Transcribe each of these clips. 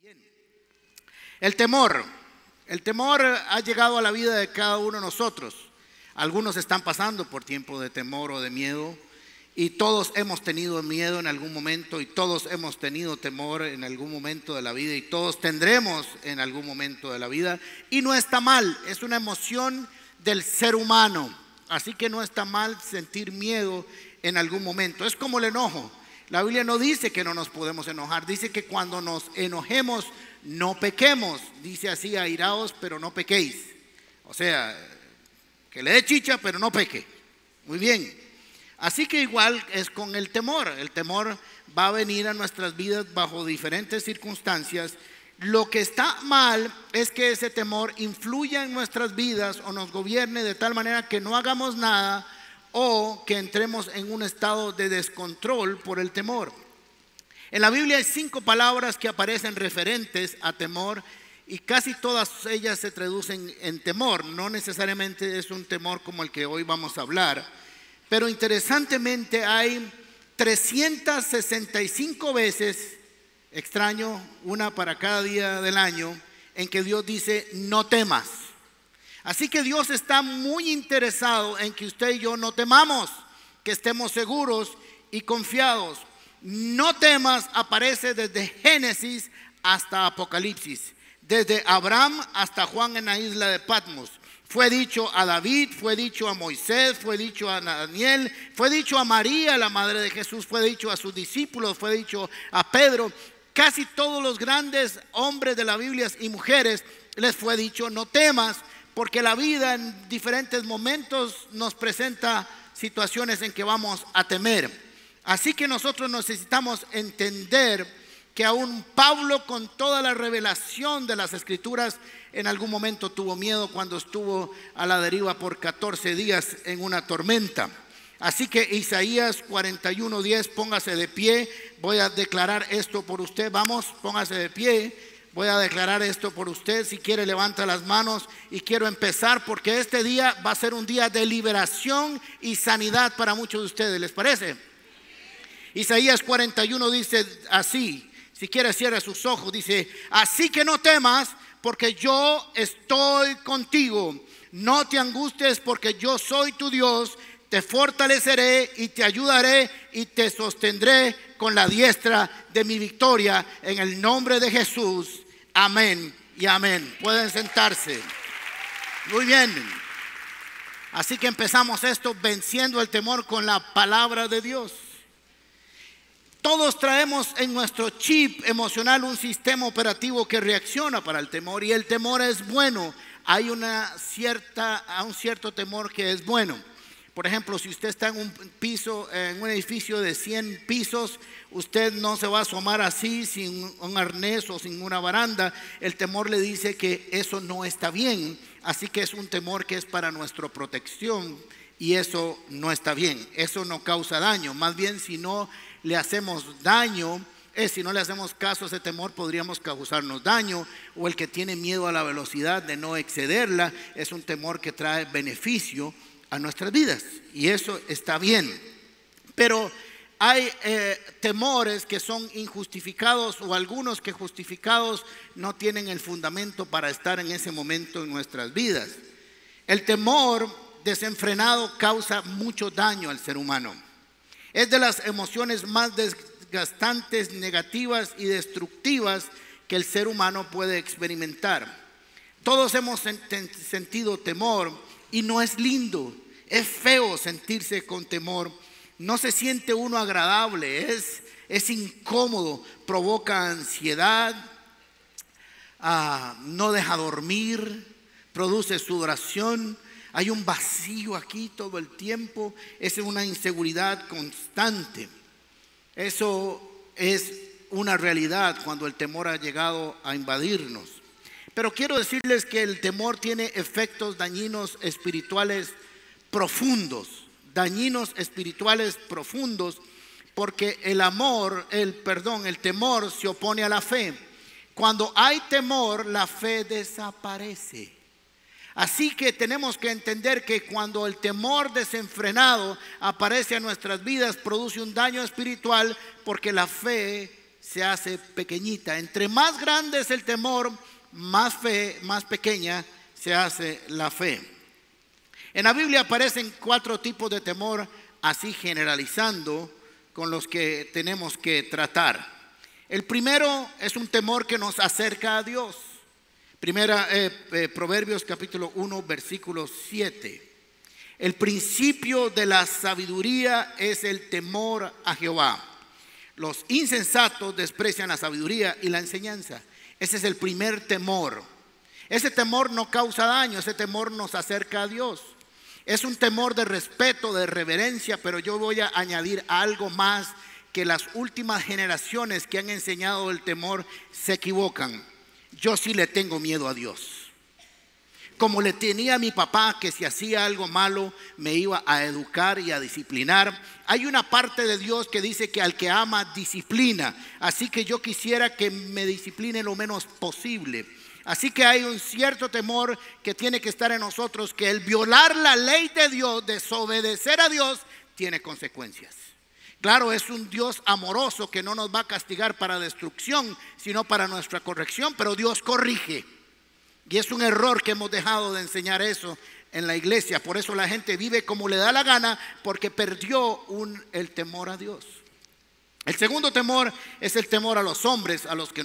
Bien. El temor. El temor ha llegado a la vida de cada uno de nosotros. Algunos están pasando por tiempo de temor o de miedo, y todos hemos tenido miedo en algún momento, y todos hemos tenido temor en algún momento de la vida, y todos tendremos en algún momento de la vida. Y no está mal, es una emoción del ser humano. Así que no está mal sentir miedo en algún momento. Es como el enojo. La Biblia no dice que no nos podemos enojar, dice que cuando nos enojemos no pequemos. Dice así: airaos pero no pequéis. O sea, que le dé chicha pero no peque. Muy bien. Así que igual es con el temor. El temor va a venir a nuestras vidas bajo diferentes circunstancias. Lo que está mal es que ese temor influya en nuestras vidas o nos gobierne de tal manera que no hagamos nada, o que entremos en un estado de descontrol por el temor. En la Biblia hay 5 palabras que aparecen referentes a temor, y casi todas ellas se traducen en temor. No necesariamente es un temor como el que hoy vamos a hablar, pero interesantemente hay 365 veces, extraño, una para cada día del año, en que Dios dice: no temas. Así que Dios está muy interesado en que usted y yo no temamos, que estemos seguros y confiados. No temas aparece desde Génesis hasta Apocalipsis, desde Abraham hasta Juan en la isla de Patmos. Fue dicho a David, fue dicho a Moisés, fue dicho a Daniel, fue dicho a María, la madre de Jesús, fue dicho a sus discípulos, fue dicho a Pedro. Casi todos los grandes hombres de la Biblia y mujeres les fue dicho: no temas, porque la vida en diferentes momentos nos presenta situaciones en que vamos a temer. Así que nosotros necesitamos entender que aún Pablo, con toda la revelación de las Escrituras, en algún momento tuvo miedo cuando estuvo a la deriva por 14 días en una tormenta. Así que Isaías 41:10, póngase de pie. Voy a declarar esto por usted. Vamos, póngase de pie. Voy a declarar esto por usted. Si quiere, levanta las manos, y quiero empezar porque este día va a ser un día de liberación y sanidad para muchos de ustedes. ¿Les parece? Isaías 41 dice así. Si quiere, cierre sus ojos. Dice: así que no temas, porque yo estoy contigo. No te angusties, porque yo soy tu Dios. Te fortaleceré y te ayudaré y te sostendré con la diestra de mi victoria, en el nombre de Jesús. Amén y amén. Pueden sentarse. Muy bien. Así que empezamos esto venciendo el temor con la palabra de Dios. Todos traemos en nuestro chip emocional un sistema operativo que reacciona para el temor, y el temor es bueno. Hay un cierto temor que es bueno. Por ejemplo, si usted está en un piso, en un edificio de 100 pisos, usted no se va a asomar así sin un arnés o sin una baranda. El temor le dice que eso no está bien. Así que es un temor que es para nuestra protección, y eso no está bien. Eso no causa daño. Más bien, si no le hacemos daño, si no le hacemos caso a ese temor, podríamos causarnos daño. O el que tiene miedo a la velocidad, de no excederla, es un temor que trae beneficio a nuestras vidas, y eso está bien. Pero hay temores que son injustificados, o algunos que justificados no tienen el fundamento para estar en ese momento en nuestras vidas. El temor desenfrenado causa mucho daño al ser humano. Es de las emociones más desgastantes, negativas y destructivas que el ser humano puede experimentar. Todos hemos sentido temor, y no es lindo. Es feo sentirse con temor. No se siente uno agradable, es incómodo, provoca ansiedad, no deja dormir, produce sudoración. Hay un vacío aquí todo el tiempo. Es una inseguridad constante. Eso es una realidad cuando el temor ha llegado a invadirnos. Pero quiero decirles que el temor tiene efectos dañinos espirituales profundos, porque el temor se opone a la fe. Cuando hay temor, la fe desaparece. Así que tenemos que entender que cuando el temor desenfrenado aparece en nuestras vidas, produce un daño espiritual, porque la fe se hace pequeñita. Entre más grande es el temor, más pequeña se hace la fe. En la Biblia aparecen 4 tipos de temor, así generalizando, con los que tenemos que tratar. El primero es un temor que nos acerca a Dios. Proverbios capítulo 1, versículo 7. El principio de la sabiduría es el temor a Jehová. Los insensatos desprecian la sabiduría y la enseñanza. Ese es el primer temor. Ese temor no causa daño, ese temor nos acerca a Dios. Es un temor de respeto, de reverencia, pero yo voy a añadir algo más, que las últimas generaciones que han enseñado el temor se equivocan. Yo sí le tengo miedo a Dios. Como le tenía a mi papá, que si hacía algo malo me iba a educar y a disciplinar. Hay una parte de Dios que dice que al que ama disciplina. Así que yo quisiera que me discipline lo menos posible. Así que hay un cierto temor que tiene que estar en nosotros, que el violar la ley de Dios, desobedecer a Dios, tiene consecuencias. Claro, es un Dios amoroso que no nos va a castigar para destrucción, sino para nuestra corrección, pero Dios corrige. Y es un error que hemos dejado de enseñar eso en la iglesia. Por eso la gente vive como le da la gana, porque perdió el temor a Dios. El segundo temor es el temor a los hombres, a lo que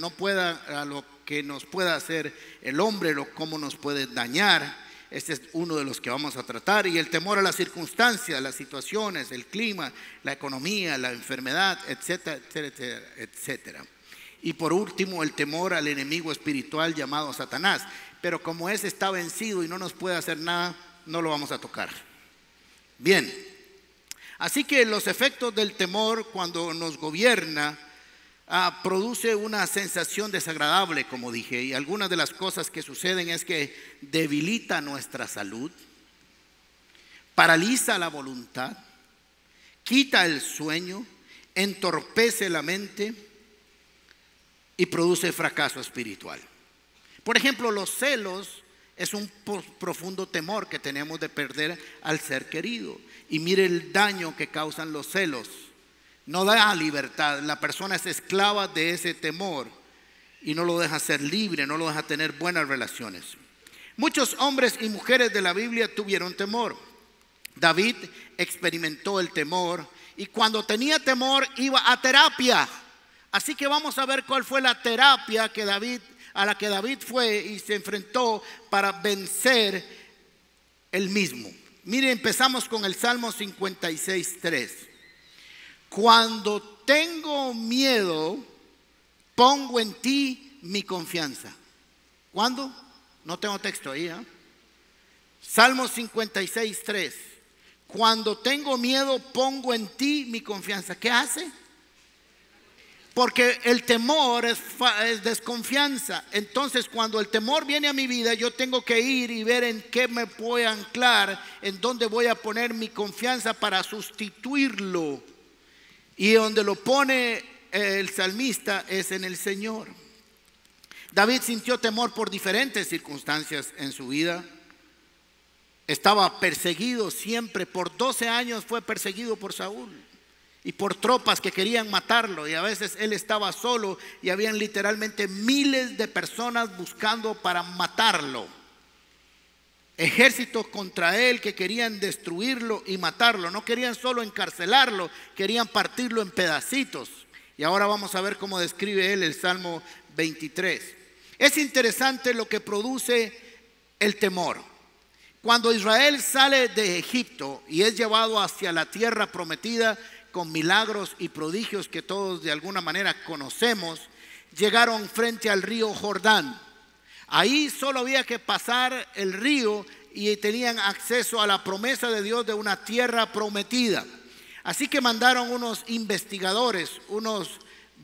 nos pueda hacer el hombre, cómo nos puede dañar. Este es uno de los que vamos a tratar. Y el temor a las circunstancias, las situaciones, el clima, la economía, la enfermedad, etcétera, etcétera, etcétera. Y por último, el temor al enemigo espiritual llamado Satanás. Pero como ese está vencido y no nos puede hacer nada, no lo vamos a tocar. Bien, así que los efectos del temor cuando nos gobierna produce una sensación desagradable, como dije. Y algunas de las cosas que suceden es que debilita nuestra salud, paraliza la voluntad, quita el sueño, entorpece la mente y produce fracaso espiritual. Por ejemplo, los celos es un profundo temor que tenemos de perder al ser querido. Y mire el daño que causan los celos. No da libertad, la persona es esclava de ese temor y no lo deja ser libre, no lo deja tener buenas relaciones. Muchos hombres y mujeres de la Biblia tuvieron temor. David experimentó el temor y cuando tenía temor iba a terapia. Así que vamos a ver cuál fue la terapia a la que David fue y se enfrentó para vencer el mismo. Mire, empezamos con el Salmo 56:3. Cuando tengo miedo, pongo en ti mi confianza. ¿Cuándo? No tengo texto ahí. Salmo 56:3. Cuando tengo miedo, pongo en ti mi confianza. ¿Qué hace? Porque el temor es desconfianza. Entonces cuando el temor viene a mi vida, yo tengo que ir y ver en qué me voy a anclar, en dónde voy a poner mi confianza para sustituirlo. Y donde lo pone el salmista es en el Señor. David sintió temor por diferentes circunstancias en su vida. Estaba perseguido siempre. Por 12 años fue perseguido por Saúl y por tropas que querían matarlo. Y a veces él estaba solo y habían literalmente miles de personas buscando para matarlo. Ejércitos contra él que querían destruirlo y matarlo. No querían solo encarcelarlo, querían partirlo en pedacitos. Y ahora vamos a ver cómo describe él el Salmo 23. Es interesante lo que produce el temor. Cuando Israel sale de Egipto y es llevado hacia la tierra prometida con milagros y prodigios que todos de alguna manera conocemos, llegaron frente al río Jordán. Ahí solo había que pasar el río y tenían acceso a la promesa de Dios de una tierra prometida. Así que mandaron unos investigadores, unos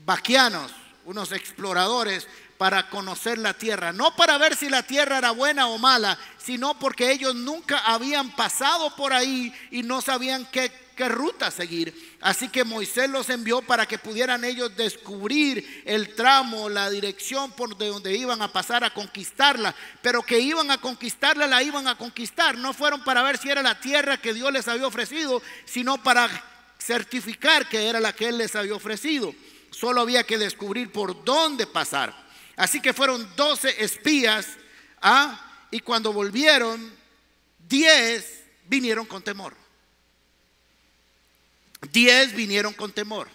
vaquianos, unos exploradores para conocer la tierra. No para ver si la tierra era buena o mala, sino porque ellos nunca habían pasado por ahí y no sabían qué ruta seguir. Así que Moisés los envió para que pudieran ellos descubrir el tramo, la dirección por donde iban a pasar a conquistarla. Pero que iban a conquistarla, la iban a conquistar. No fueron para ver si era la tierra que Dios les había ofrecido, sino para certificar que era la que Él les había ofrecido. solo había que descubrir por dónde pasar. Así que fueron 12 espías, y cuando volvieron, 10 vinieron con temor. 10 vinieron con temor.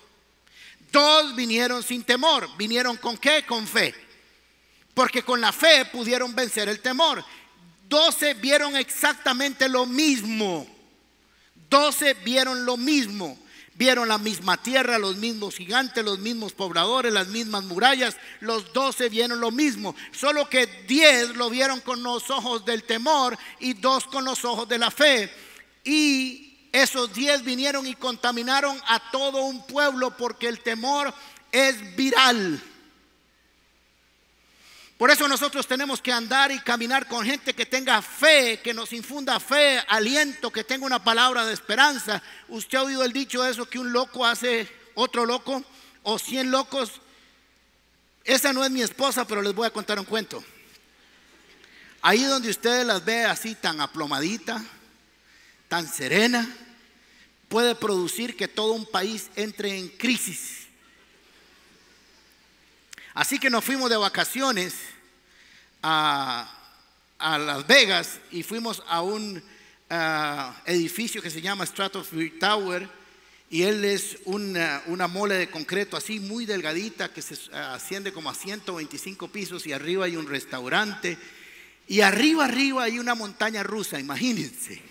2 vinieron sin temor. ¿Vinieron con qué? Con fe. Porque con la fe pudieron vencer el temor. 12 vieron exactamente lo mismo. 12 vieron lo mismo. Vieron la misma tierra, los mismos gigantes, los mismos pobladores, las mismas murallas. Los 12 vieron lo mismo. Solo que 10 lo vieron con los ojos del temor y 2 con los ojos de la fe. Y esos 10 vinieron y contaminaron a todo un pueblo, porque el temor es viral. Por eso nosotros tenemos que andar y caminar con gente que tenga fe, que nos infunda fe, aliento, que tenga una palabra de esperanza. ¿Usted ha oído el dicho eso, que un loco hace otro loco, o 100 locos? Esa no es mi esposa, pero les voy a contar un cuento. Ahí donde ustedes las ve así tan aplomadita, tan serena, puede producir que todo un país entre en crisis. Así que nos fuimos de vacaciones a Las Vegas y fuimos a un edificio que se llama Stratosphere Tower, y él es una mole de concreto así muy delgadita que se asciende como a 125 pisos, y arriba hay un restaurante, y arriba hay una montaña rusa. Imagínense,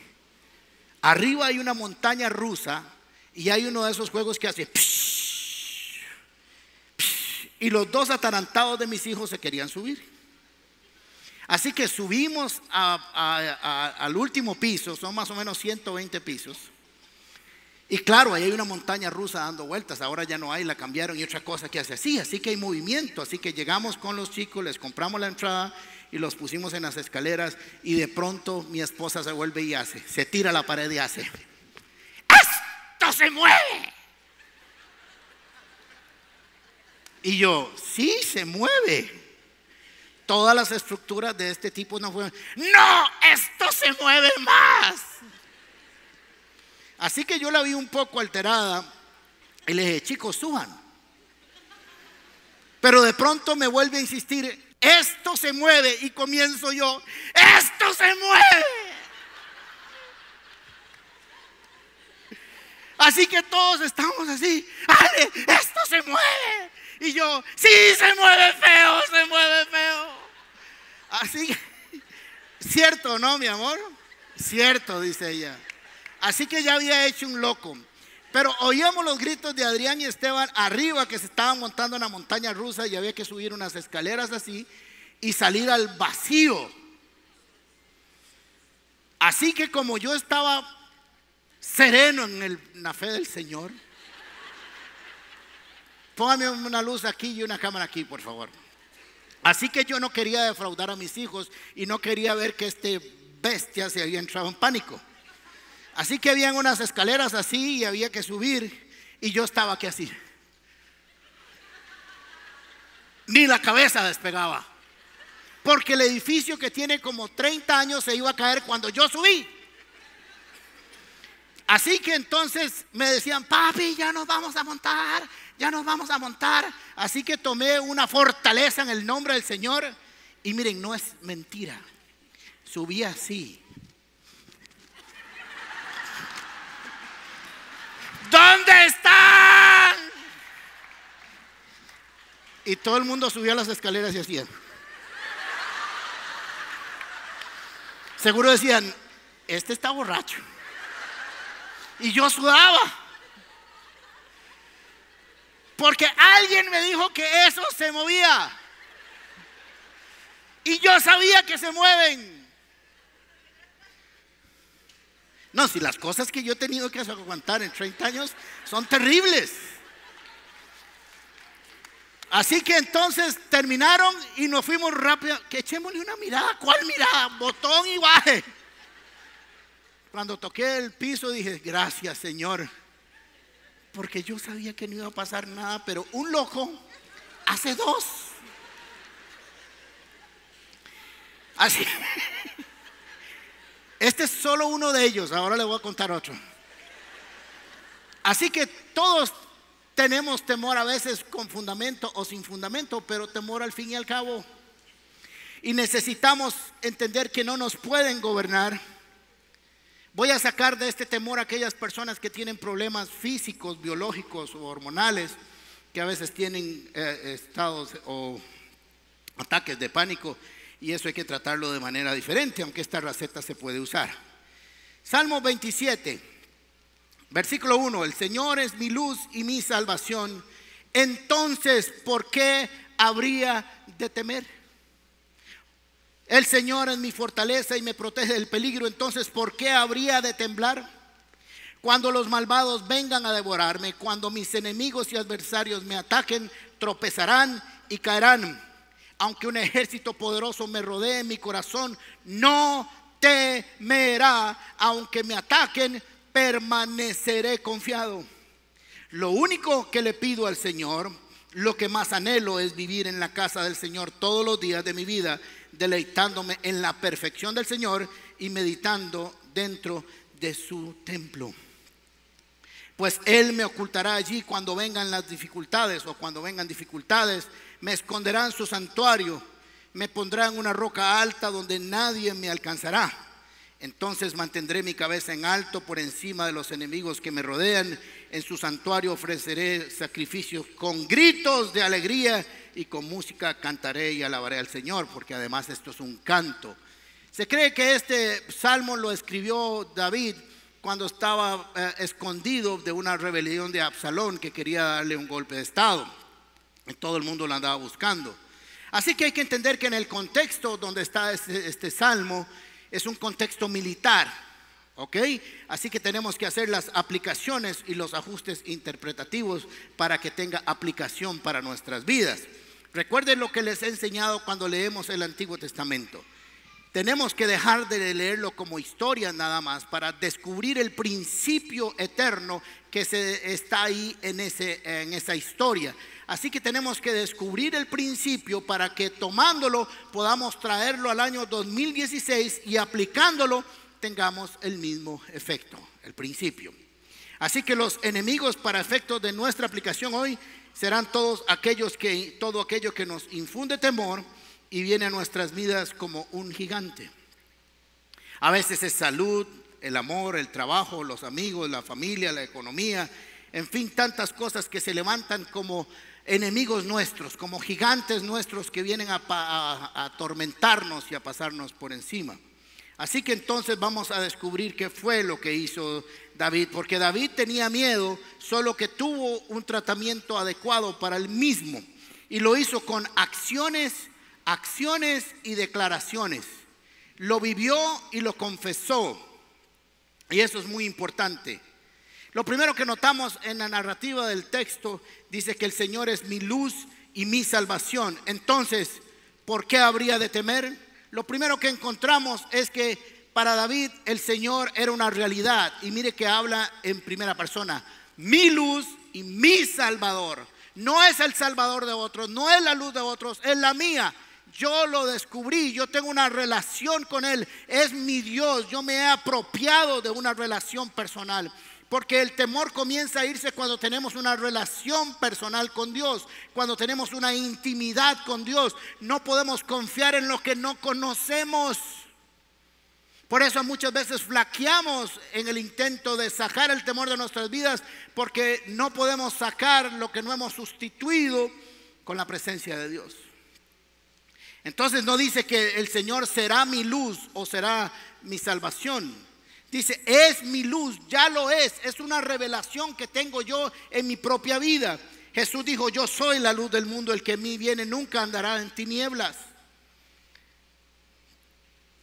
arriba hay una montaña rusa y hay uno de esos juegos que hace psh, psh, y los 2 atarantados de mis hijos se querían subir. Así que subimos al último piso, son más o menos 120 pisos. Y claro, ahí hay una montaña rusa dando vueltas. Ahora ya no hay, la cambiaron, y otra cosa que hace así que hay movimiento. Así que llegamos con los chicos, les compramos la entrada y los pusimos en las escaleras, y de pronto mi esposa se vuelve y se tira a la pared y hace: ¡esto se mueve! Y yo: sí, se mueve. Todas las estructuras de este tipo no fueron. ¡No! ¡Esto se mueve más! Así que yo la vi un poco alterada y le dije: chicos, suban. Pero de pronto me vuelve a insistir: esto se mueve. Y comienzo yo: ¡esto se mueve! Así que todos estamos así: ¡ale, esto se mueve! Y yo: sí, se mueve feo, se mueve feo. Así que, cierto, ¿no, mi amor? Cierto, dice ella. Así que ya había hecho un loco. Pero oíamos los gritos de Adrián y Esteban arriba, que se estaban montando en la montaña rusa, y había que subir unas escaleras así y salir al vacío. Así que como yo estaba sereno en la fe del Señor, póngame una luz aquí y una cámara aquí, por favor. Así que yo no quería defraudar a mis hijos y no quería ver que este bestia se había entrado en pánico. Así que habían unas escaleras así y había que subir, y yo estaba aquí así. Ni la cabeza despegaba, porque el edificio, que tiene como 30 años, se iba a caer cuando yo subí. Así que entonces me decían: papi, ya nos vamos a montar, ya nos vamos a montar. Así que tomé una fortaleza en el nombre del Señor, y miren, no es mentira, subí así. ¿Dónde están? Y todo el mundo subió a las escaleras y hacían. Seguro decían: este está borracho. Y yo sudaba, porque alguien me dijo que eso se movía, y yo sabía que se mueven. No, si las cosas que yo he tenido que aguantar en 30 años son terribles. Así que entonces terminaron y nos fuimos rápido. Que echémosle una mirada. ¿Cuál mirada? Botón y baje. Cuando toqué el piso dije: gracias, Señor, porque yo sabía que no iba a pasar nada, pero un loco hace 2. Así. Este es solo uno de ellos. Ahora le voy a contar otro. Así que todos tenemos temor a veces con fundamento o sin fundamento, pero temor al fin y al cabo. Y necesitamos entender que no nos pueden gobernar. Voy a sacar de este temor a aquellas personas que tienen problemas físicos, biológicos o hormonales, que a veces tienen estados o ataques de pánico, y eso hay que tratarlo de manera diferente, aunque esta receta se puede usar. Salmo 27, versículo 1: el Señor es mi luz y mi salvación, entonces ¿por qué habría de temer? El Señor es mi fortaleza y me protege del peligro, entonces ¿por qué habría de temblar? Cuando los malvados vengan a devorarme, cuando mis enemigos y adversarios me ataquen, tropezarán y caerán. Aunque un ejército poderoso me rodee, mi corazón no temerá. Aunque me ataquen, permaneceré confiado. Lo único que le pido al Señor, lo que más anhelo, es vivir en la casa del Señor todos los días de mi vida, deleitándome en la perfección del Señor y meditando dentro de su templo. Pues Él me ocultará allí cuando vengan las dificultades, o cuando vengan dificultades, me esconderá en su santuario, me pondrá en una roca alta donde nadie me alcanzará. Entonces mantendré mi cabeza en alto por encima de los enemigos que me rodean. En su santuario ofreceré sacrificios con gritos de alegría, y con música cantaré y alabaré al Señor, porque además esto es un canto. Se cree que este salmo lo escribió David cuando estaba escondido de una rebelión de Absalón, que quería darle un golpe de estado, y todo el mundo lo andaba buscando. Así que hay que entender que en el contexto donde está este salmo es un contexto militar, ¿ok? Así que tenemos que hacer las aplicaciones y los ajustes interpretativos para que tenga aplicación para nuestras vidas. Recuerden lo que les he enseñado cuando leemos el Antiguo Testamento. Tenemos que dejar de leerlo como historia nada más, para descubrir el principio eterno que está ahí en esa historia. Así que tenemos que descubrir el principio para que, tomándolo, podamos traerlo al año 2016 y aplicándolo tengamos el mismo efecto, el principio. Así que los enemigos, para efectos de nuestra aplicación hoy, serán todo aquello que nos infunde temor y viene a nuestras vidas como un gigante. A veces es salud, el amor, el trabajo, los amigos, la familia, la economía, en fin, tantas cosas que se levantan como enemigos nuestros, como gigantes nuestros que vienen a atormentarnos y a pasarnos por encima. Así que entonces vamos a descubrir qué fue lo que hizo David, porque David tenía miedo, solo que tuvo un tratamiento adecuado para él mismo, y lo hizo con acciones y declaraciones. Lo vivió y lo confesó, y eso es muy importante. Lo primero que notamos en la narrativa del texto dice que el Señor es mi luz y mi salvación. Entonces, ¿por qué habría de temer? Lo primero que encontramos es que para David el Señor era una realidad, y mire que habla en primera persona: mi luz y mi salvador. No es el salvador de otros, no es la luz de otros, es la mía. Yo lo descubrí, yo tengo una relación con Él, es mi Dios. Yo me he apropiado de una relación personal, porque el temor comienza a irse cuando tenemos una relación personal con Dios, cuando tenemos una intimidad con Dios. No podemos confiar en lo que no conocemos. Por eso muchas veces flaqueamos en el intento de sacar el temor de nuestras vidas, porque no podemos sacar lo que no hemos sustituido con la presencia de Dios. Entonces no dice que el Señor será mi luz o será mi salvación. Dice, es mi luz, ya lo es una revelación que tengo yo en mi propia vida. Jesús dijo, yo soy la luz del mundo, el que en mí viene nunca andará en tinieblas.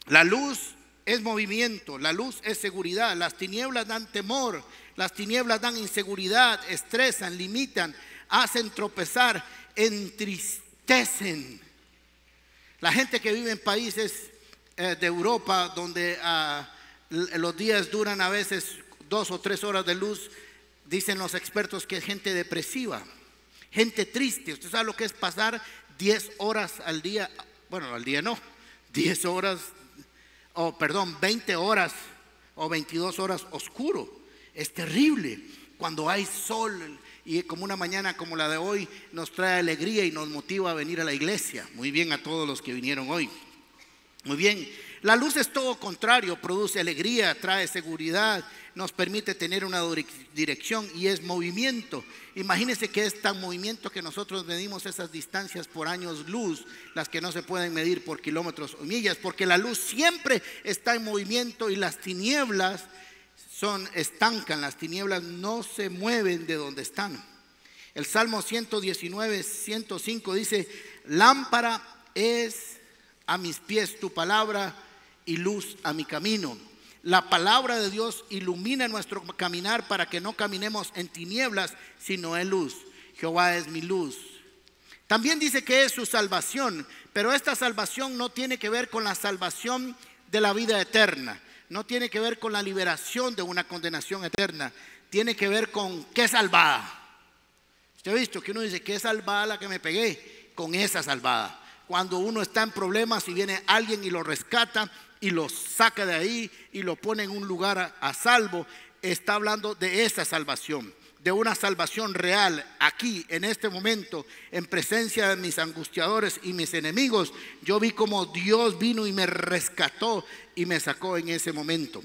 La luz es movimiento, la luz es seguridad. Las tinieblas dan temor, las tinieblas dan inseguridad, estresan, limitan, hacen tropezar, entristecen. La gente que vive en países de Europa donde los días duran a veces 2 o 3 horas de luz, dicen los expertos que es gente depresiva, gente triste. Usted sabe lo que es pasar 10 horas al día, bueno, al día no, 10 horas, 20 horas o 22 horas oscuro. Es terrible cuando hay sol y como una mañana como la de hoy nos trae alegría y nos motiva a venir a la iglesia. Muy bien a todos los que vinieron hoy. Muy bien, la luz es todo contrario, produce alegría, trae seguridad, nos permite tener una dirección y es movimiento. Imagínense que es tan movimiento que nosotros medimos esas distancias por años luz, las que no se pueden medir por kilómetros o millas, porque la luz siempre está en movimiento y las tinieblas estancan, las tinieblas no se mueven de donde están. El Salmo 119, 105 dice: lámpara es a mis pies tu palabra y luz a mi camino. La palabra de Dios ilumina nuestro caminar para que no caminemos en tinieblas, sino en luz. Jehová es mi luz. También dice que es su salvación, pero esta salvación no tiene que ver con la salvación de la vida eterna, no tiene que ver con la liberación de una condenación eterna, tiene que ver con qué salvada. Usted ha visto que uno dice: qué salvada la que me pegué, con esa salvada. Cuando uno está en problemas y viene alguien y lo rescata y lo saca de ahí y lo pone en un lugar a salvo, está hablando de esa salvación, de una salvación real. Aquí, en este momento, en presencia de mis angustiadores y mis enemigos, yo vi como Dios vino y me rescató y me sacó en ese momento.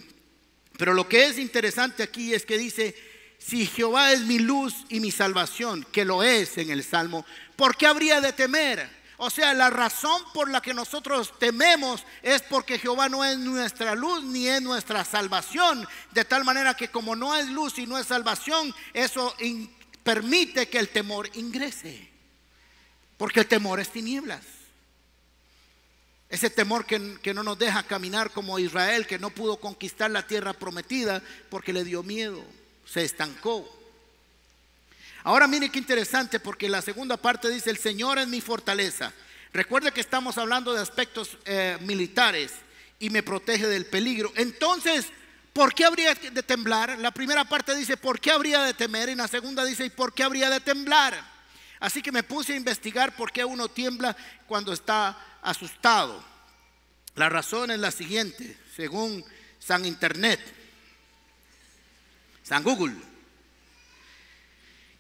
Pero lo que es interesante aquí es que dice: si Jehová es mi luz y mi salvación, que lo es en el Salmo, ¿por qué habría de temer? O sea, la razón por la que nosotros tememos es porque Jehová no es nuestra luz ni es nuestra salvación. De tal manera que como no es luz y no es salvación, eso permite que el temor ingrese. Porque el temor es tinieblas. Ese temor que no nos deja caminar como Israel, que no pudo conquistar la tierra prometida porque le dio miedo, se estancó. Ahora mire qué interesante, porque la segunda parte dice: el Señor es mi fortaleza. Recuerde que estamos hablando de aspectos militares y me protege del peligro. Entonces, ¿por qué habría de temblar? La primera parte dice: ¿por qué habría de temer? Y la segunda dice: ¿y por qué habría de temblar? Así que me puse a investigar por qué uno tiembla cuando está asustado. La razón es la siguiente, según San Internet, San Google.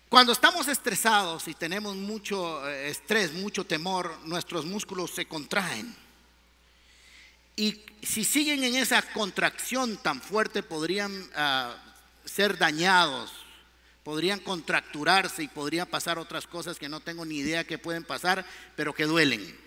Cuando estamos estresados y tenemos mucho estrés, mucho temor, nuestros músculos se contraen. Y si siguen en esa contracción tan fuerte, podrían ser dañados, podrían contracturarse y podrían pasar otras cosas que no tengo ni idea que pueden pasar, pero que duelen.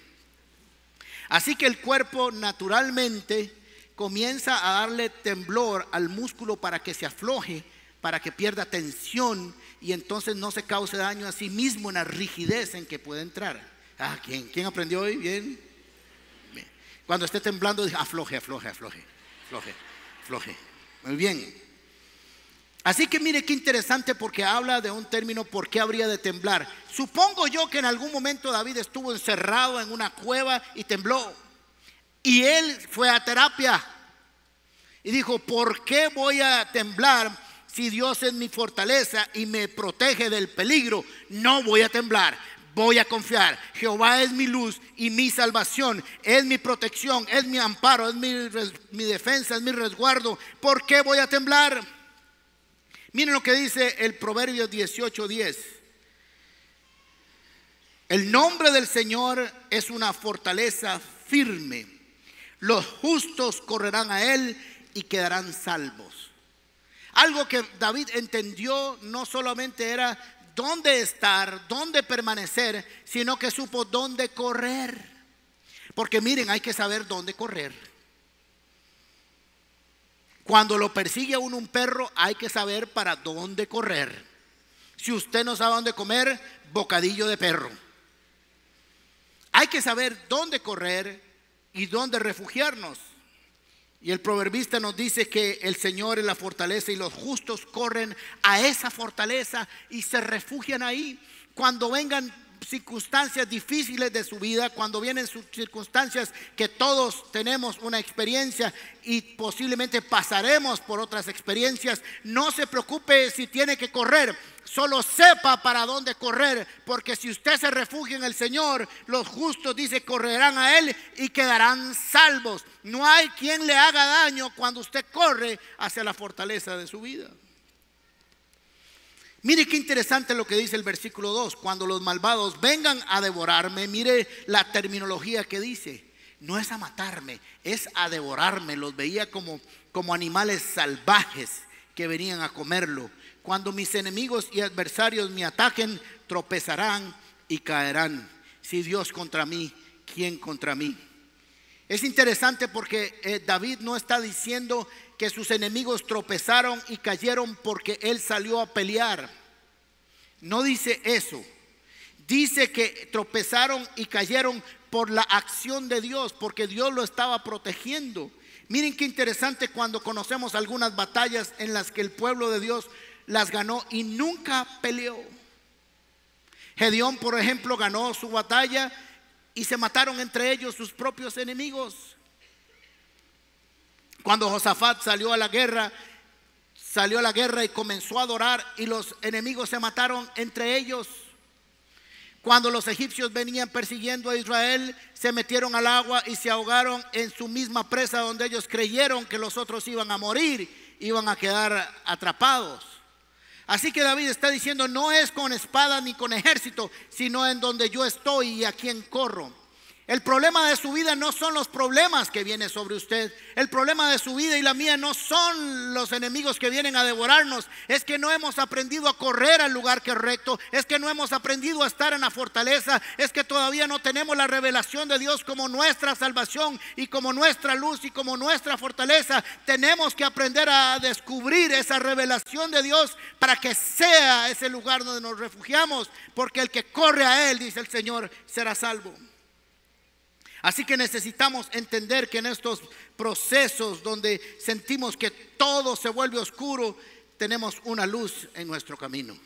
Así que el cuerpo naturalmente comienza a darle temblor al músculo para que se afloje, para que pierda tensión y entonces no se cause daño a sí mismo en la rigidez en que puede entrar. ¿Quién aprendió hoy? Bien. Cuando esté temblando, diga: afloje. Muy bien. Así que mire qué interesante, porque habla de un término: ¿por qué habría de temblar? Supongo yo que en algún momento David estuvo encerrado en una cueva y tembló. Y él fue a terapia y dijo: ¿por qué voy a temblar? Si Dios es mi fortaleza y me protege del peligro, no voy a temblar, voy a confiar. Jehová es mi luz y mi salvación, es mi protección, es mi amparo, es mi defensa, es mi resguardo. ¿Por qué voy a temblar? Miren lo que dice el Proverbios 18:10. El nombre del Señor es una fortaleza firme. Los justos correrán a él y quedarán salvos. Algo que David entendió no solamente era dónde estar, dónde permanecer, sino que supo dónde correr. Porque miren, hay que saber dónde correr. Cuando lo persigue a uno un perro, hay que saber para dónde correr. Si usted no sabe dónde comer, bocadillo de perro. Hay que saber dónde correr y dónde refugiarnos. Y el proverbista nos dice que el Señor es la fortaleza y los justos corren a esa fortaleza y se refugian ahí. Cuando vengan circunstancias difíciles de su vida, cuando vienen circunstancias que todos tenemos una experiencia y posiblemente pasaremos por otras experiencias, no se preocupe si tiene que correr, solo sepa para dónde correr, porque si usted se refugia en el Señor, los justos, dice, correrán a él y quedarán salvos. No hay quien le haga daño cuando usted corre hacia la fortaleza de su vida. Mire qué interesante lo que dice el versículo 2. Cuando los malvados vengan a devorarme, mire la terminología que dice. No es a matarme, es a devorarme. Los veía como animales salvajes que venían a comerlo. Cuando mis enemigos y adversarios me ataquen, tropezarán y caerán. Si Dios contra mí, ¿quién contra mí? Es interesante porque David no está diciendo que sus enemigos tropezaron y cayeron porque él salió a pelear. No dice eso. Dice que tropezaron y cayeron por la acción de Dios, porque Dios lo estaba protegiendo. Miren qué interesante cuando conocemos algunas batallas en las que el pueblo de Dios las ganó y nunca peleó. Gedeón, por ejemplo, ganó su batalla y se mataron entre ellos sus propios enemigos. Cuando Josafat salió a la guerra y comenzó a adorar y los enemigos se mataron entre ellos. Cuando los egipcios venían persiguiendo a Israel, se metieron al agua y se ahogaron en su misma presa, donde ellos creyeron que los otros iban a morir, iban a quedar atrapados. Así que David está diciendo, no es con espada ni con ejército, sino en donde yo estoy y a quien corro. El problema de su vida no son los problemas que vienen sobre usted. El problema de su vida y la mía no son los enemigos que vienen a devorarnos. Es que no hemos aprendido a correr al lugar correcto. Es que no hemos aprendido a estar en la fortaleza. Es que todavía no tenemos la revelación de Dios como nuestra salvación y como nuestra luz y como nuestra fortaleza. Tenemos que aprender a descubrir esa revelación de Dios para que sea ese lugar donde nos refugiamos. Porque el que corre a Él, dice el Señor, será salvo. Así que necesitamos entender que en estos procesos donde sentimos que todo se vuelve oscuro, tenemos una luz en nuestro camino.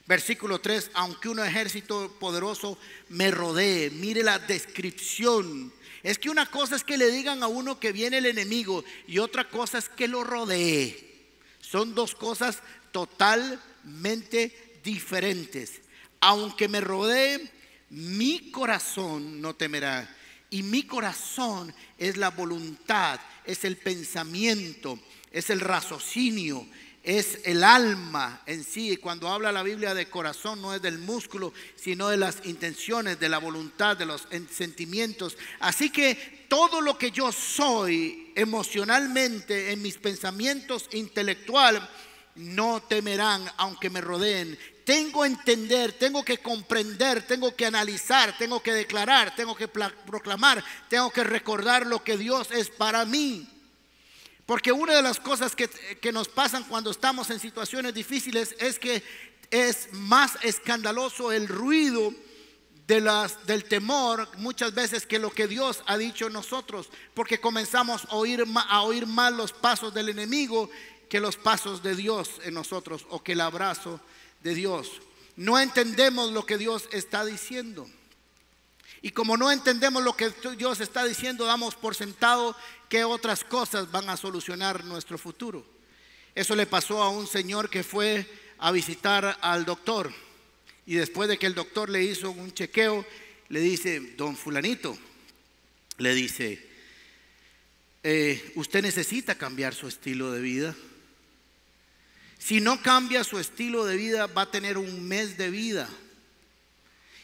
Versículo 3, aunque un ejército poderoso me rodee. Mire la descripción. Es que una cosa es que le digan a uno que viene el enemigo y otra cosa es que lo rodee. Son dos cosas totalmente diferentes. Aunque me rodee, mi corazón no temerá. Y mi corazón es la voluntad, es el pensamiento, es el raciocinio, es el alma en sí. Y cuando habla la Biblia de corazón, no es del músculo, sino de las intenciones, de la voluntad, de los sentimientos. Así que todo lo que yo soy emocionalmente, en mis pensamientos intelectual, no temerán aunque me rodeen. Tengo que entender, tengo que comprender, tengo que analizar, tengo que declarar, tengo que proclamar, tengo que recordar lo que Dios es para mí. Porque una de las cosas que nos pasan cuando estamos en situaciones difíciles es que es más escandaloso el ruido del temor muchas veces que lo que Dios ha dicho en nosotros. Porque comenzamos a oír más los pasos del enemigo que los pasos de Dios en nosotros, o que el abrazo de Dios. No entendemos lo que Dios está diciendo. Y como no entendemos lo que Dios está diciendo, damos por sentado que otras cosas van a solucionar nuestro futuro. Eso le pasó a un señor que fue a visitar al doctor. Y después de que el doctor le hizo un chequeo, le dice, don fulanito, le dice, usted necesita cambiar su estilo de vida. Si no cambia su estilo de vida, va a tener un mes de vida.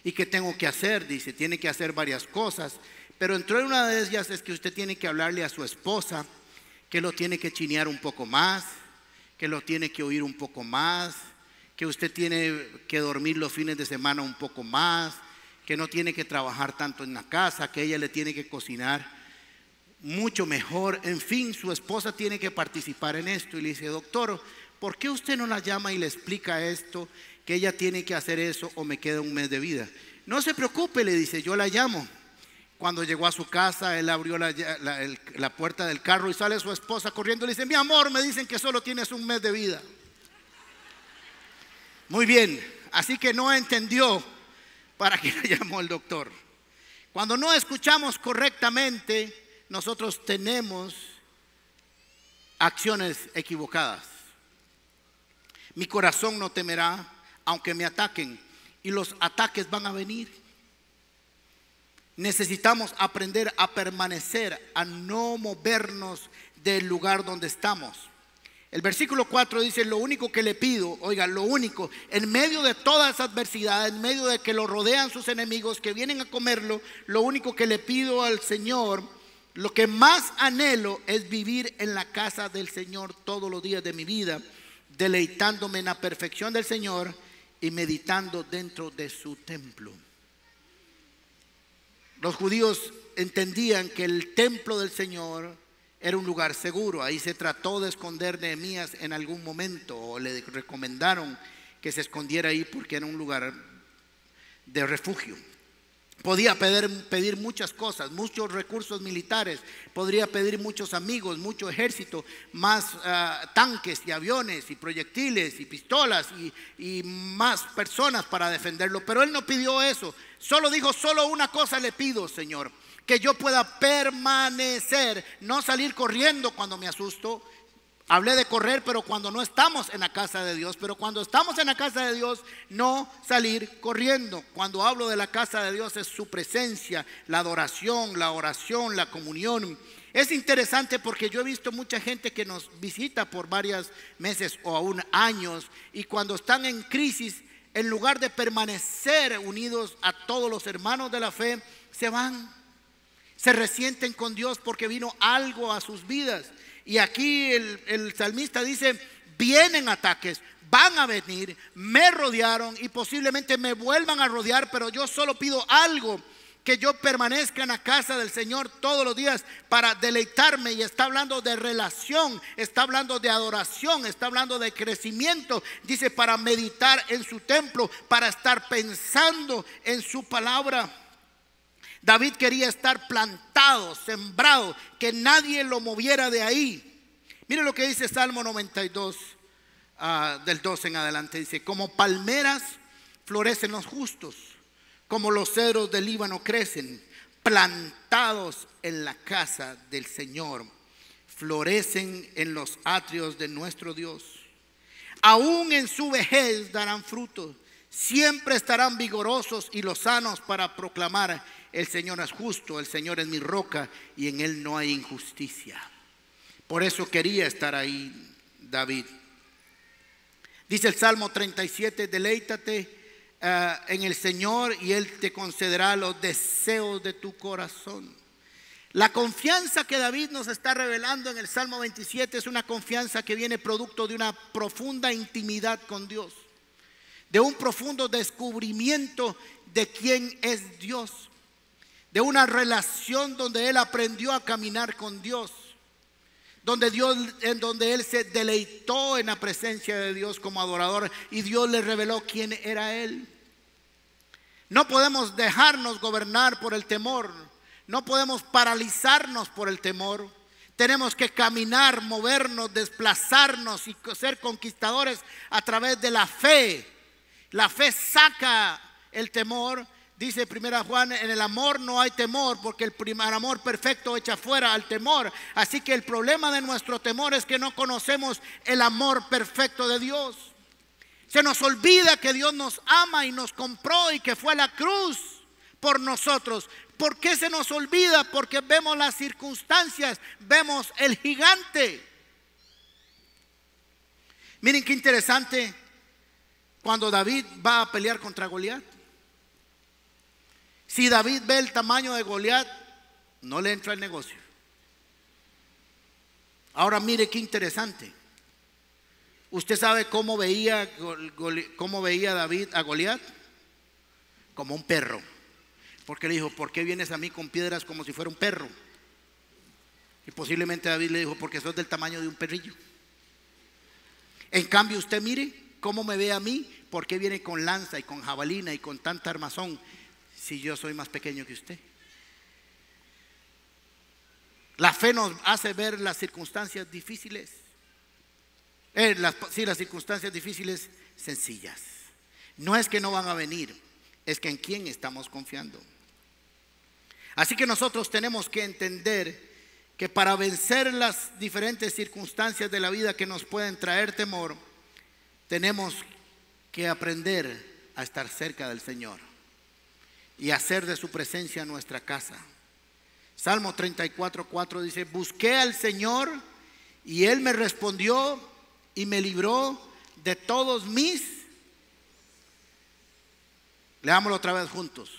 ¿Y qué tengo que hacer? Dice, tiene que hacer varias cosas. Pero entre una de ellas es que usted tiene que hablarle a su esposa, que lo tiene que chinear un poco más, que lo tiene que oír un poco más, que usted tiene que dormir los fines de semana un poco más, que no tiene que trabajar tanto en la casa, que ella le tiene que cocinar mucho mejor. En fin, su esposa tiene que participar en esto. Y le dice, doctor, ¿por qué usted no la llama y le explica esto, que ella tiene que hacer eso o me queda un mes de vida? No se preocupe, le dice, yo la llamo. Cuando llegó a su casa, él abrió la puerta del carro y sale su esposa corriendo y le dice, mi amor, me dicen que solo tienes un mes de vida. Muy bien, así que no entendió para qué la llamó el doctor. Cuando no escuchamos correctamente, nosotros tenemos acciones equivocadas. Mi corazón no temerá aunque me ataquen, y los ataques van a venir. Necesitamos aprender a permanecer, a no movernos del lugar donde estamos. El versículo 4 dice: lo único que le pido, oiga, lo único, en medio de toda esa adversidad, en medio de que lo rodean sus enemigos que vienen a comerlo, lo único que le pido al Señor, lo que más anhelo es vivir en la casa del Señor todos los días de mi vida, deleitándome en la perfección del Señor y meditando dentro de su templo. Los judíos entendían que el templo del Señor era un lugar seguro. Ahí se trató de esconder Nehemías en algún momento, o le recomendaron que se escondiera ahí porque era un lugar de refugio. Podía pedir muchas cosas, muchos recursos militares, podría pedir muchos amigos, mucho ejército, más tanques y aviones y proyectiles y pistolas y más personas para defenderlo. Pero él no pidió eso, solo dijo: solo una cosa le pido, Señor, que yo pueda permanecer, no salir corriendo cuando me asusto. Hablé de correr, pero cuando no estamos en la casa de Dios. Pero cuando estamos en la casa de Dios, no salir corriendo. Cuando hablo de la casa de Dios, es su presencia, la adoración, la oración, la comunión. Es interesante porque yo he visto mucha gente que nos visita por varios meses o aún años, y cuando están en crisis, en lugar de permanecer unidos a todos los hermanos de la fe, se van, se resienten con Dios porque vino algo a sus vidas. Y aquí el salmista dice: vienen ataques, van a venir, me rodearon y posiblemente me vuelvan a rodear, pero yo solo pido algo: que yo permanezca en la casa del Señor todos los días para deleitarme. Y está hablando de relación, está hablando de adoración, está hablando de crecimiento. Dice: para meditar en su templo, para estar pensando en su palabra. David quería estar plantado, sembrado, que nadie lo moviera de ahí. Mire lo que dice Salmo 92, del 2 en adelante. Dice: como palmeras florecen los justos, como los cedros del Líbano crecen, plantados en la casa del Señor, florecen en los atrios de nuestro Dios. Aún en su vejez darán fruto, siempre estarán vigorosos y lozanos para proclamar: el Señor es justo, el Señor es mi roca y en Él no hay injusticia. Por eso quería estar ahí David. Dice el Salmo 37: deleítate en el Señor y Él te concederá los deseos de tu corazón. La confianza que David nos está revelando en el Salmo 27 es una confianza que viene producto de una profunda intimidad con Dios, de un profundo descubrimiento de quién es Dios, de una relación donde él aprendió a caminar con Dios, donde él se deleitó en la presencia de Dios como adorador, y Dios le reveló quién era él. No podemos dejarnos gobernar por el temor, no podemos paralizarnos por el temor. Tenemos que caminar, movernos, desplazarnos y ser conquistadores a través de la fe. La fe saca el temor. Dice 1 Juan: en el amor no hay temor, porque el primer amor perfecto echa fuera al temor. Así que el problema de nuestro temor es que no conocemos el amor perfecto de Dios. Se nos olvida que Dios nos ama y nos compró y que fue a la cruz por nosotros. ¿Por qué se nos olvida? Porque vemos las circunstancias, vemos el gigante. Miren qué interesante cuando David va a pelear contra Goliat. Si David ve el tamaño de Goliat, no le entra el negocio. Ahora mire qué interesante. ¿Usted sabe cómo veía David a Goliat? Como un perro. Porque le dijo: ¿por qué vienes a mí con piedras como si fuera un perro? Y posiblemente David le dijo: porque sos del tamaño de un perrillo. En cambio usted mire cómo me ve a mí. ¿Por qué viene con lanza y con jabalina y con tanta armazón si yo soy más pequeño que usted? La fe nos hace ver las circunstancias difíciles, las circunstancias difíciles sencillas. No es que no van a venir, es que en quién estamos confiando. Así que nosotros tenemos que entender que para vencer las diferentes circunstancias de la vida que nos pueden traer temor, tenemos que aprender a estar cerca del Señor y hacer de su presencia nuestra casa. Salmo 34:4 dice: busqué al Señor y Él me respondió y me libró de todos mis. Leámoslo otra vez juntos.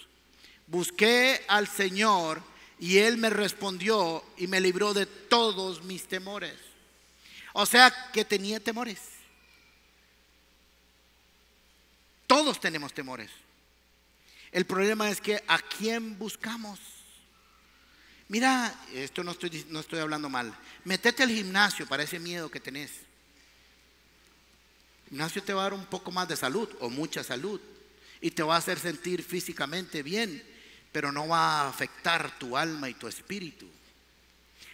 Busqué al Señor y Él me respondió y me libró de todos mis temores. O sea que tenía temores. Todos tenemos temores. El problema es que ¿a quién buscamos? Mira, esto no estoy hablando mal. Métete al gimnasio para ese miedo que tenés. El gimnasio te va a dar un poco más de salud o mucha salud y te va a hacer sentir físicamente bien, pero no va a afectar tu alma y tu espíritu.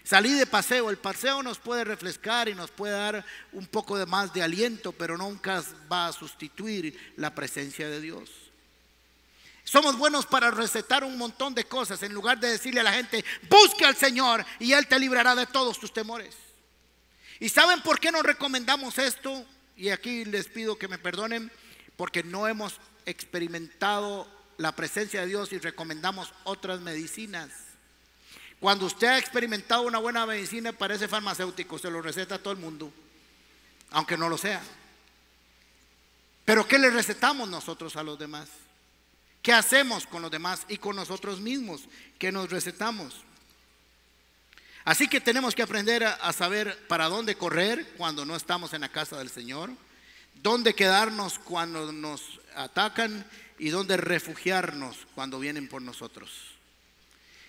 Salí de paseo. El paseo nos puede refrescar y nos puede dar un poco de más de aliento, pero nunca va a sustituir la presencia de Dios. Somos buenos para recetar un montón de cosas en lugar de decirle a la gente: busque al Señor y Él te librará de todos tus temores. ¿Y saben por qué nos recomendamos esto? Y aquí les pido que me perdonen, porque no hemos experimentado la presencia de Dios y recomendamos otras medicinas. Cuando usted ha experimentado una buena medicina, parece farmacéutico, se lo receta a todo el mundo, aunque no lo sea. Pero ¿qué le recetamos nosotros a los demás? ¿Qué hacemos con los demás y con nosotros mismos? ¿Qué nos recetamos? Así que tenemos que aprender a saber para dónde correr cuando no estamos en la casa del Señor, dónde quedarnos cuando nos atacan y dónde refugiarnos cuando vienen por nosotros.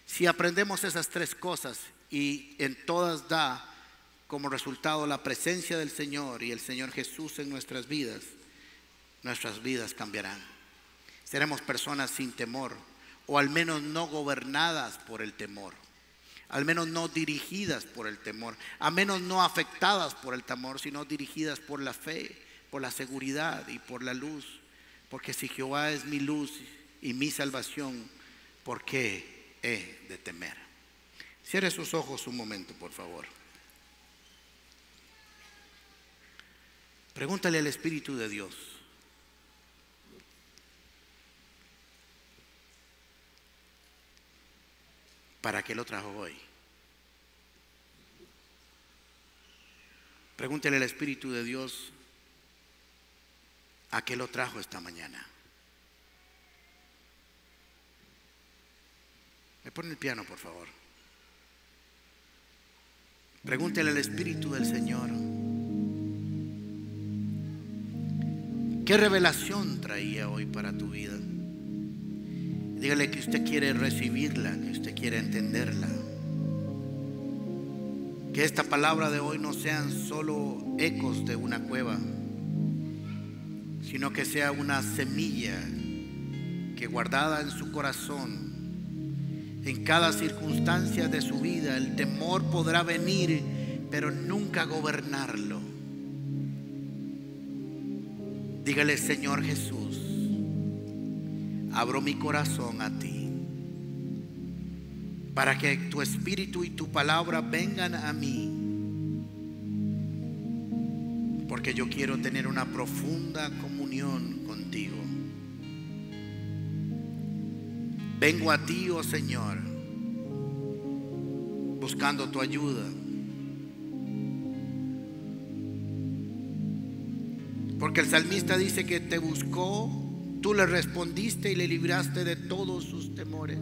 Si aprendemos esas tres cosas y en todas da como resultado la presencia del Señor y el Señor Jesús en nuestras vidas cambiarán. Seremos personas sin temor, o al menos no gobernadas por el temor, al menos no dirigidas por el temor, al menos no afectadas por el temor, sino dirigidas por la fe, por la seguridad y por la luz. Porque si Jehová es mi luz y mi salvación, ¿por qué he de temer? Cierre sus ojos un momento, por favor. Pregúntale al Espíritu de Dios: ¿para qué lo trajo hoy? Pregúntele al Espíritu de Dios: ¿a qué lo trajo esta mañana? Me pone el piano, por favor. Pregúntele al Espíritu del Señor: ¿qué revelación traía hoy para tu vida? Dígale que usted quiere recibirla, que usted quiere entenderla. Que esta palabra de hoy no sean solo ecos de una cueva, sino que sea una semilla que, guardada en su corazón, en cada circunstancia de su vida, el temor podrá venir, pero nunca gobernarlo. Dígale: Señor Jesús, abro mi corazón a ti, para que tu Espíritu y tu palabra vengan a mí, porque yo quiero tener una profunda comunión contigo. Vengo a ti, oh Señor, buscando tu ayuda, porque el salmista dice que te buscó, tú le respondiste y le libraste de todos sus temores.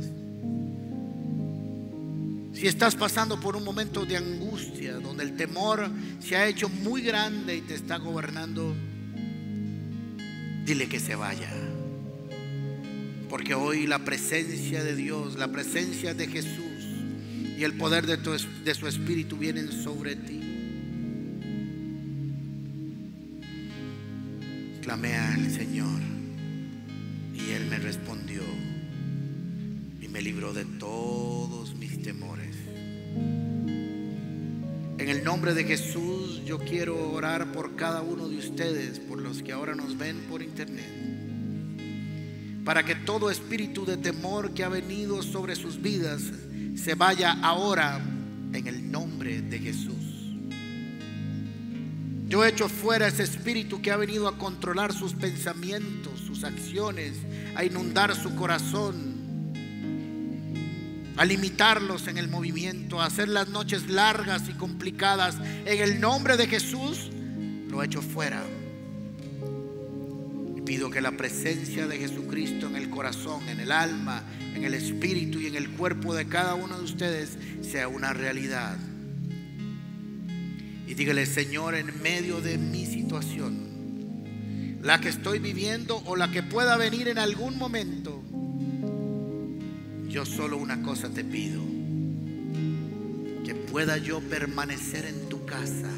Si estás pasando por un momento de angustia, donde el temor se ha hecho muy grande y te está gobernando, dile que se vaya. Porque hoy la presencia de Dios, la presencia de Jesús y el poder de su Espíritu vienen sobre ti. Clamé al Señor y Él me respondió y me libró de todos mis temores. En el nombre de Jesús yo quiero orar por cada uno de ustedes, por los que ahora nos ven por internet, para que todo espíritu de temor que ha venido sobre sus vidas se vaya ahora en el nombre de Jesús. Yo echo fuera ese espíritu que ha venido a controlar sus pensamientos, sus acciones, a inundar su corazón, a limitarlos en el movimiento, a hacer las noches largas y complicadas. En el nombre de Jesús lo echo fuera. Y pido que la presencia de Jesucristo en el corazón, en el alma, en el espíritu y en el cuerpo de cada uno de ustedes sea una realidad. Y dígale: Señor, en medio de mi situación, la que estoy viviendo o la que pueda venir en algún momento, yo solo una cosa te pido: que pueda yo permanecer en tu casa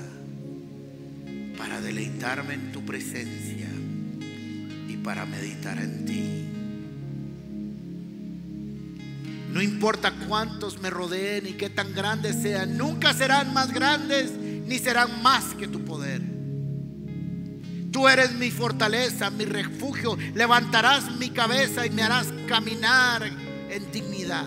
para deleitarme en tu presencia y para meditar en ti. No importa cuántos me rodeen y qué tan grandes sean, nunca serán más grandes ni serán más que tu poder. Tú eres mi fortaleza, mi refugio. Levantarás mi cabeza y me harás caminar en dignidad.